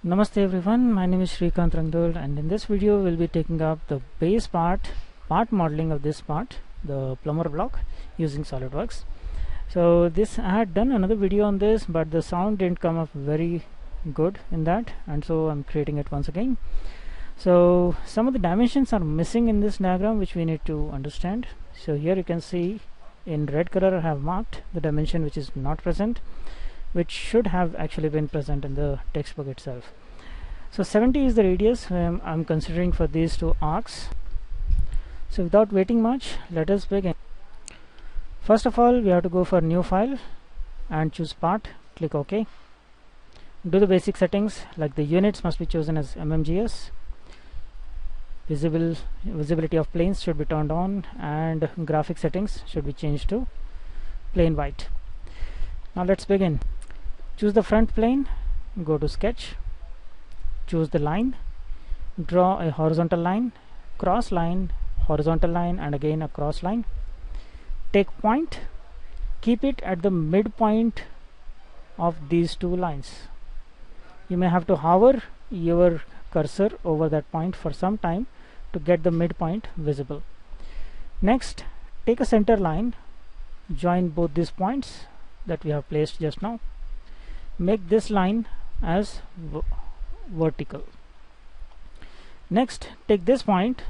Namaste everyone, my name is Shrikant Rangdol, and in this video we'll be taking up the base part modeling of this part, the plumber block, using SolidWorks. So this, I had done another video on this, but the sound didn't come up very good in that, and so I'm creating it once again. So some of the dimensions are missing in this diagram which we need to understand. So here you can see in red color I have marked the dimension which is not present, which should have actually been present in the textbook itself. So 70 is the radius I'm considering for these two arcs. So without waiting much, let us begin. First of all, we have to go for new file and choose part, click OK. Do the basic settings, like the units must be chosen as mmgs, visibility of planes should be turned on, and graphic settings should be changed to plain white. Now let's begin. Choose the front plane, go to sketch, choose the line, draw a horizontal line, cross line, horizontal line, and again a cross line. Take point, keep it at the midpoint of these two lines. You may have to hover your cursor over that point for some time to get the midpoint visible. Next, take a center line, join both these points that we have placed just now. Make this line as vertical. Next, take this point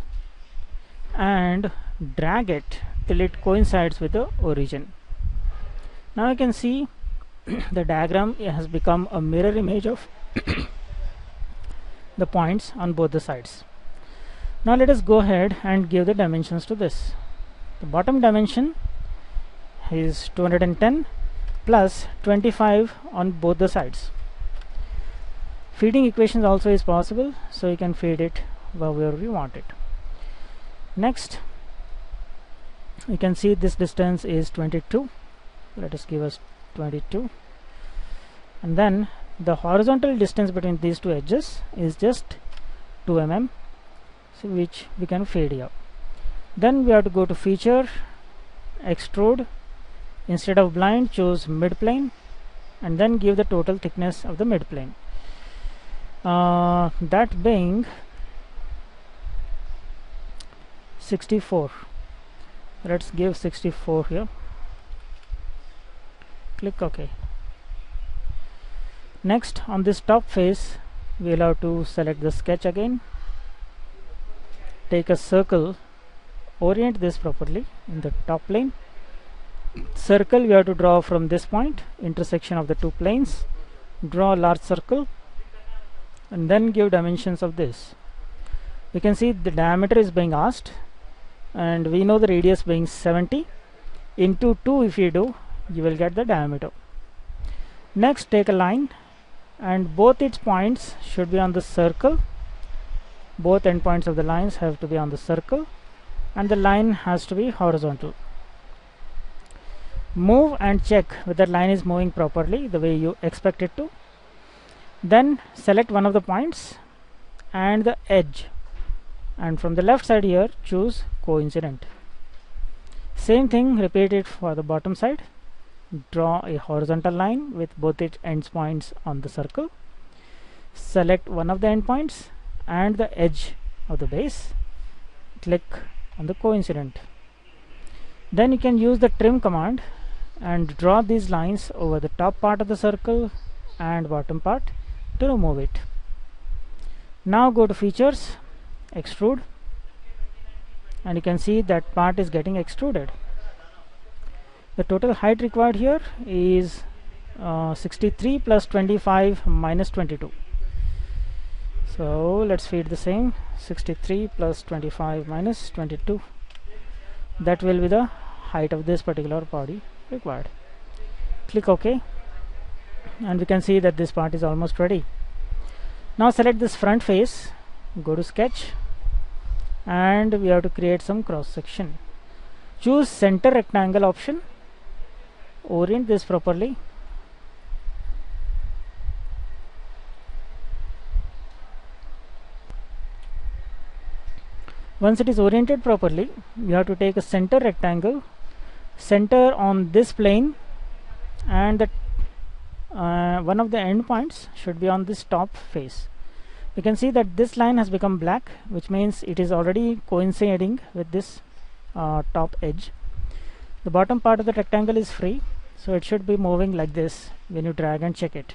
and drag it till it coincides with the origin. Now you can see the diagram has become a mirror image of the points on both the sides. Now let us go ahead and give the dimensions to this. The bottom dimension is 210 plus 25 on both the sides. Feeding equations also is possible, so you can feed it wherever you want it. Next, you can see this distance is 22. Let us give us 22, and then the horizontal distance between these two edges is just 2 mm, so which we can fade here. Then we have to go to feature, extrude. Instead of blind, choose midplane, and then give the total thickness of the midplane, that being 64. Let's give 64 here. Click OK. Next, on this top face, we'll have to select the sketch again. Take a circle, orient this properly in the top plane. Circle we have to draw from this point, intersection of the two planes. Draw a large circle and then give dimensions of this. You can see the diameter is being asked, and we know the radius being 70. Into 2 if you do, you will get the diameter. Next, take a line and both its points should be on the circle. Both endpoints of the lines have to be on the circle, and the line has to be horizontal. Move and check whether line is moving properly the way you expect it to. Then select one of the points and the edge, and from the left side here choose coincident. Same thing, repeat it for the bottom side. Draw a horizontal line with both its ends points on the circle. Select one of the endpoints and the edge of the base. Click on the coincident. Then you can use the trim command and draw these lines over the top part of the circle and bottom part to remove it. Now go to features, extrude, and you can see that part is getting extruded. The total height required here is 63 plus 25 minus 22. So let's feed the same, 63 plus 25 minus 22. That will be the height of this particular body required. Click OK, and we can see that this part is almost ready. Now select this front face, go to sketch, and we have to create some cross section. Choose center rectangle option, orient this properly. Once it is oriented properly, we have to take a center rectangle, center on this plane, and the one of the endpoints should be on this top face. You can see that this line has become black, which means it is already coinciding with this top edge. The bottom part of the rectangle is free, so it should be moving like this when you drag and check it.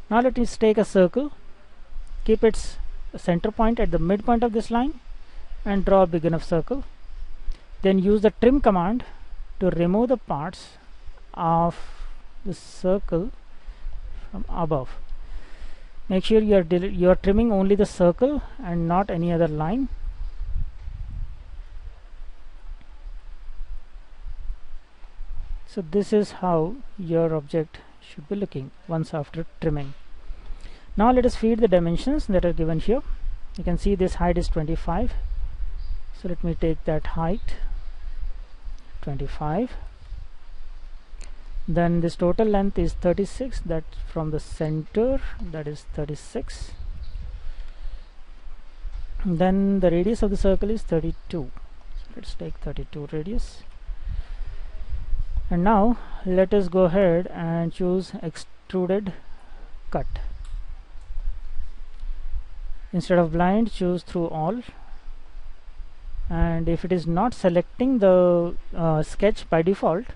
Now let us take a circle, keep its center point at the midpoint of this line and draw a big enough circle. Then use the trim command to remove the parts of the circle from above. Make sure you are trimming only the circle and not any other line. So this is how your object should be looking once after trimming. Now let us feed the dimensions that are given here. You can see this height is 25. So let me take that height 25. Then this total length is 36, that from the center, that is 36. Then the radius of the circle is 32. So let's take 32 radius. And now let us go ahead and choose extruded cut. Instead of blind, choose through all. And if it is not selecting the sketch by default,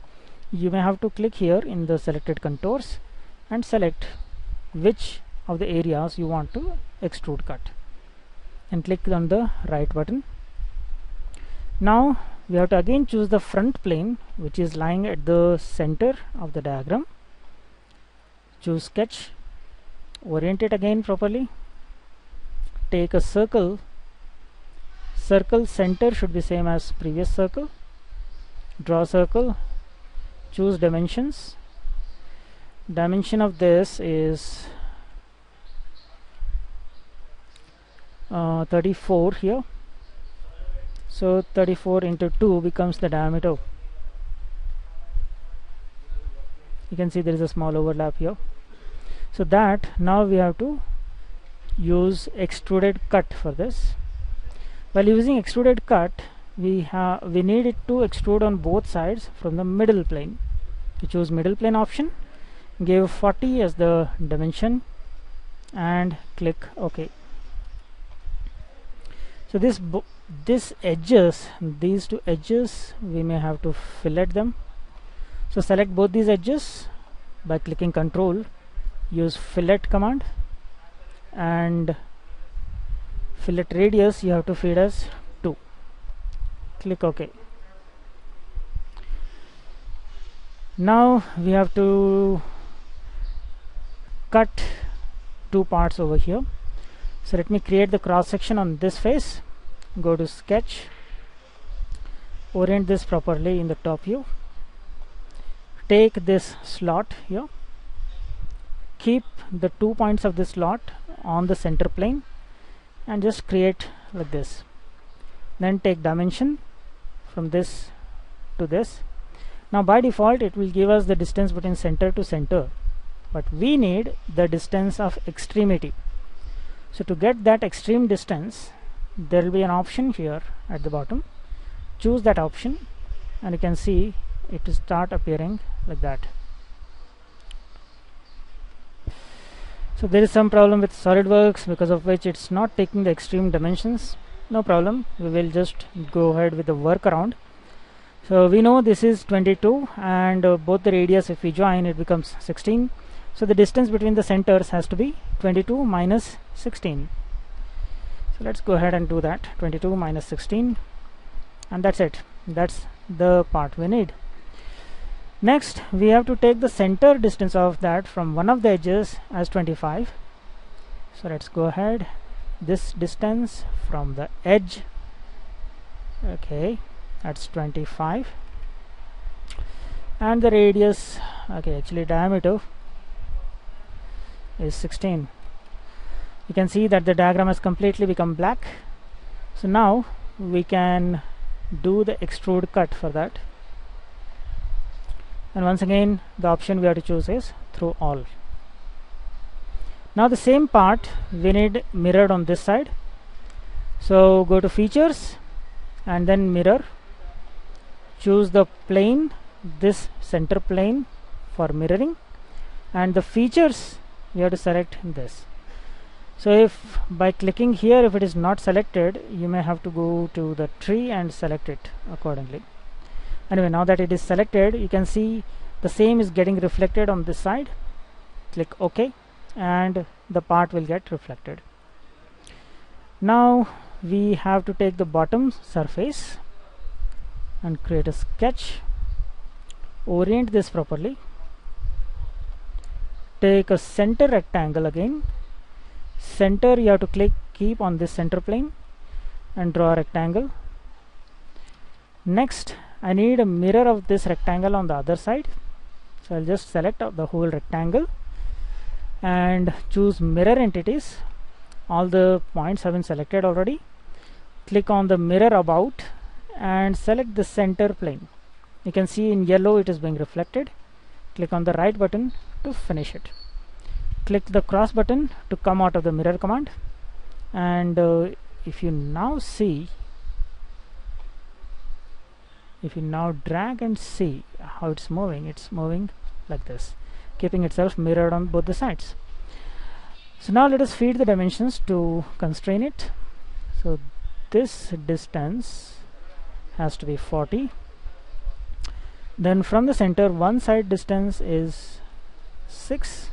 you may have to click here in the selected contours and select which of the areas you want to extrude cut, and click on the right button. Now we have to again choose the front plane, which is lying at the center of the diagram. Choose sketch, orient it again properly, take a circle. Circle center should be same as previous circle. Draw circle, choose dimensions. Dimension of this is 34 here. So 34 into 2 becomes the diameter. You can see there is a small overlap here. So that now we have to use extruded cut for this. While using extruded cut, we need it to extrude on both sides from the middle plane. You choose middle plane option, give 40 as the dimension and click OK. So these two edges, we may have to fillet them. So select both these edges by clicking Control, use fillet command, and fillet radius you have to feed as 2. Click OK. Now we have to cut two parts over here. So let me create the cross section on this face. Go to sketch, orient this properly in the top view, take this slot here, keep the 2 points of this slot on the center plane and just create like this. Then take dimension from this to this. Now by default it will give us the distance between center to center, but we need the distance of extremity. So to get that extreme distance, there will be an option here at the bottom. Choose that option and you can see it will start appearing like that. So there is some problem with SolidWorks, because of which it's not taking the extreme dimensions. No problem, we will just go ahead with the workaround. So we know this is 22 and both the radius, if we join, it becomes 16. So the distance between the centers has to be 22 minus 16. So let's go ahead and do that. 22 minus 16, and that's it. That's the part we need. Next we have to take the center distance of that from one of the edges as 25. So let's go ahead, this distance from the edge, okay, that's 25, and the radius, okay, actually diameter is 16. You can see that the diagram has completely become black. So now we can do the extrude cut for that, and once again the option we have to choose is through all. Now the same part we need mirrored on this side. So go to features and then mirror, choose the plane, this center plane for mirroring, and the features we have to select this. So if by clicking here, if it is not selected, you may have to go to the tree and select it accordingly. Anyway, now that it is selected, you can see the same is getting reflected on this side. Click OK and the part will get reflected. Now we have to take the bottom surface and create a sketch. Orient this properly. Take a center rectangle again. Center, you have to keep on this center plane and draw a rectangle. Next, I need a mirror of this rectangle on the other side. So I'll just select the whole rectangle and choose mirror entities. All the points have been selected already. Click on the mirror about and select the center plane. You can see in yellow it is being reflected. Click on the right button to finish it. Click the cross button to come out of the mirror command, and if you now drag and see how it's moving like this, keeping itself mirrored on both the sides. So now let us feed the dimensions to constrain it. So this distance has to be 40. Then from the center, one side distance is 6.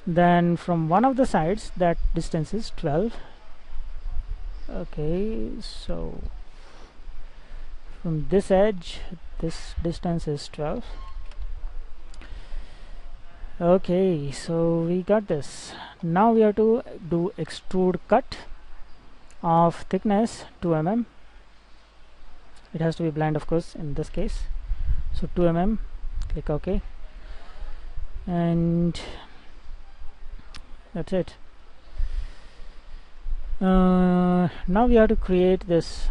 Then from one of the sides, that distance is 12. Okay, so from this edge, this distance is 12. Okay, so we got this. Now we have to do extrude cut of thickness 2 mm. It has to be blind, of course, in this case. So 2 mm, click OK, and that's it. Now we have to create this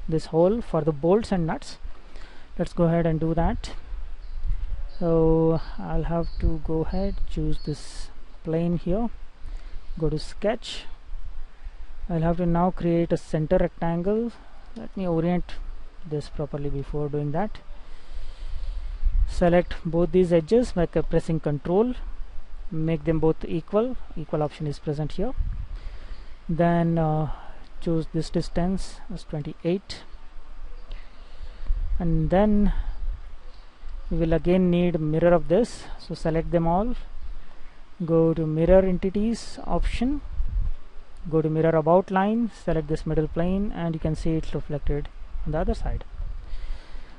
this hole for the bolts and nuts. Let's go ahead and do that. So I'll have to go ahead, choose this plane here, go to sketch. I'll have to now create a center rectangle. Let me orient this properly before doing that. Select both these edges by pressing Ctrl. Make them both equal. Equal option is present here. Then choose this distance as 28, and then we will again need mirror of this. So select them all. Go to mirror entities option. Go to mirror about line. Select this middle plane, and you can see it reflected on the other side.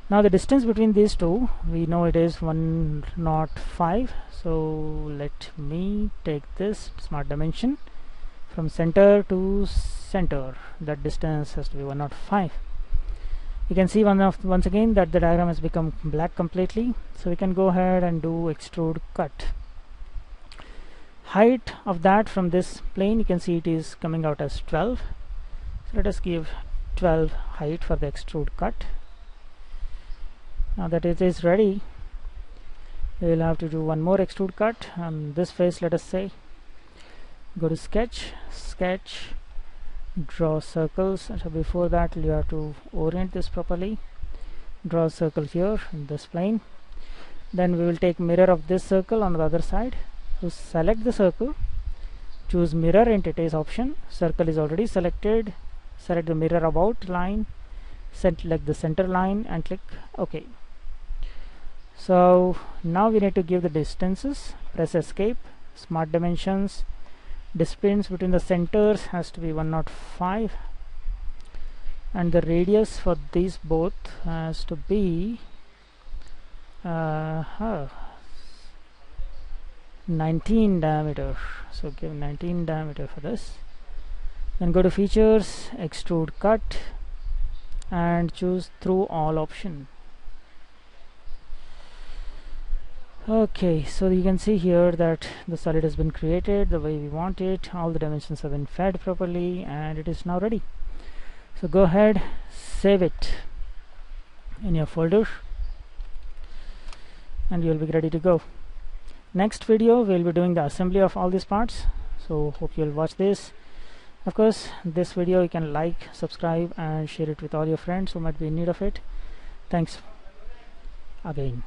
Now the distance between these two, we know it is 105. So let me take this smart dimension from center to center. That distance has to be 105. You can see once again that the diagram has become black completely. So we can go ahead and do extrude cut. Height of that from this plane, you can see it is coming out as 12. So let us give 12 height for the extrude cut. Now that it is ready, we will have to do one more extrude cut on this face. Let us say, go to sketch, draw circles. So before that you have to orient this properly. Draw a circle here in this plane. Then we will take mirror of this circle on the other side. So select the circle, choose mirror entities option. Circle is already selected. Select the mirror about line, select the center line, and click OK. So now we need to give the distances. Press escape, smart dimensions. Distance between the centers has to be 105, and the radius for these both has to be 19 diameter. So give 19 diameter for this. Then go to features, extrude cut, and choose through all option. Okay, so you can see here that the solid has been created the way we want it. All the dimensions have been fed properly, and it is now ready. So go ahead, save it in your folder, and you'll be ready to go. Next video we'll be doing the assembly of all these parts, so hope you'll watch this. Of course, this video you can like, subscribe, and share it with all your friends who might be in need of it. Thanks again.